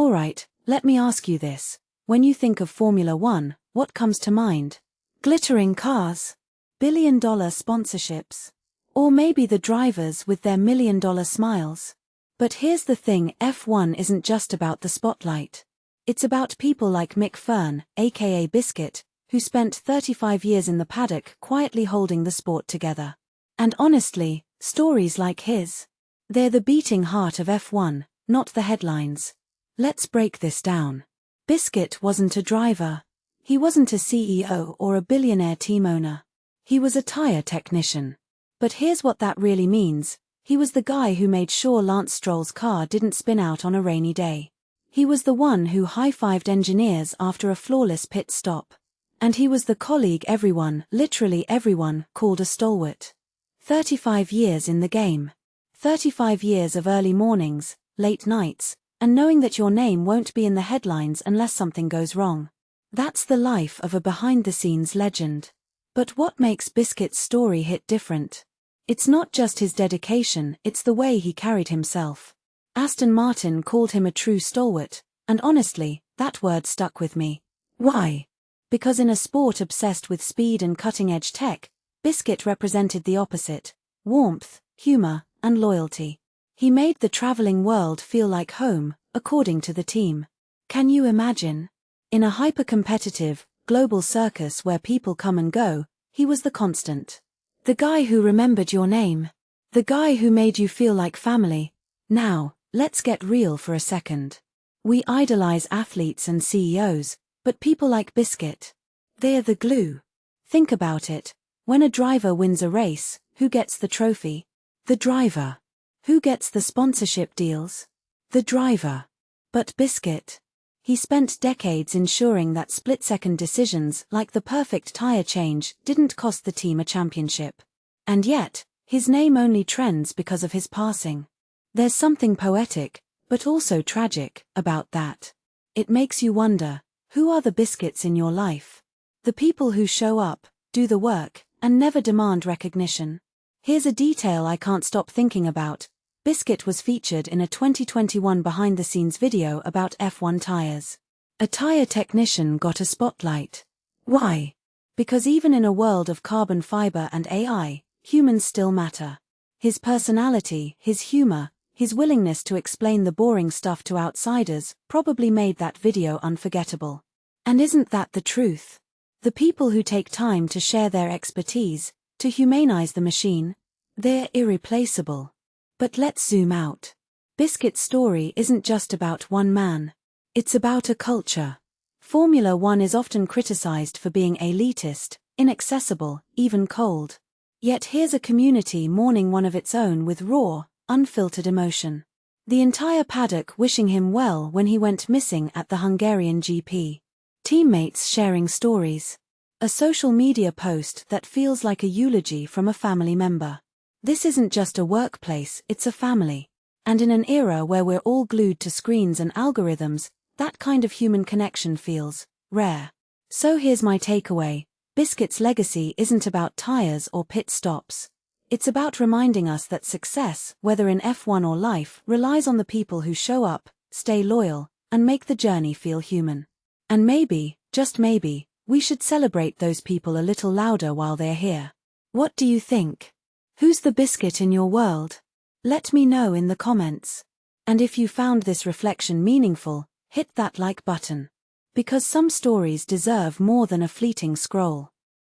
Alright, let me ask you this. When you think of Formula One, what comes to mind? Glittering cars? Billion-dollar sponsorships? Or maybe the drivers with their million-dollar smiles? But here's the thing, F1 isn't just about the spotlight. It's about people like Mick Fern, aka Biscuit, who spent 35 years in the paddock quietly holding the sport together. And honestly, stories like his, they're the beating heart of F1, not the headlines. Let's break this down. Biscuit wasn't a driver. He wasn't a CEO or a billionaire team owner. He was a tire technician. But here's what that really means. He was the guy who made sure Lance Stroll's car didn't spin out on a rainy day. He was the one who high-fived engineers after a flawless pit stop. And he was the colleague everyone, literally everyone, called a stalwart. 35 years in the game. 35 years of early mornings, late nights, and knowing that your name won't be in the headlines unless something goes wrong. That's the life of a behind-the-scenes legend. But what makes Biscuit's story hit different? It's not just his dedication, it's the way he carried himself. Aston Martin called him a true stalwart, and honestly, that word stuck with me. Why? Because in a sport obsessed with speed and cutting-edge tech, Biscuit represented the opposite: warmth, humor, and loyalty. He made the traveling world feel like home, according to the team. Can you imagine? In a hyper-competitive, global circus where people come and go, he was the constant. The guy who remembered your name. The guy who made you feel like family. Now, let's get real for a second. We idolize athletes and CEOs, but people like Biscuit, they're the glue. Think about it. When a driver wins a race, who gets the trophy? The driver. Who gets the sponsorship deals? The driver. But Biscuit, he spent decades ensuring that split-second decisions like the perfect tire change didn't cost the team a championship. And yet, his name only trends because of his passing. There's something poetic, but also tragic, about that. It makes you wonder, who are the Biscuits in your life? The people who show up, do the work, and never demand recognition. Here's a detail I can't stop thinking about. Biscuit was featured in a 2021 behind-the-scenes video about F1 tires. A tire technician got a spotlight. Why? Because even in a world of carbon fiber and AI, humans still matter. His personality, his humor, his willingness to explain the boring stuff to outsiders probably made that video unforgettable. And isn't that the truth? The people who take time to share their expertise, to humanize the machine, they're irreplaceable. But let's zoom out. Biscuit's story isn't just about one man. It's about a culture. Formula One is often criticized for being elitist, inaccessible, even cold. Yet here's a community mourning one of its own with raw, unfiltered emotion. The entire paddock wishing him well when he went missing at the Hungarian GP. Teammates sharing stories. A social media post that feels like a eulogy from a family member. This isn't just a workplace, it's a family. And in an era where we're all glued to screens and algorithms, that kind of human connection feels rare. So here's my takeaway. Biscuit's legacy isn't about tires or pit stops. It's about reminding us that success, whether in F1 or life, relies on the people who show up, stay loyal, and make the journey feel human. And maybe, just maybe, we should celebrate those people a little louder while they're here. What do you think? Who's the Biscuit in your world? Let me know in the comments. And if you found this reflection meaningful, hit that like button. Because some stories deserve more than a fleeting scroll.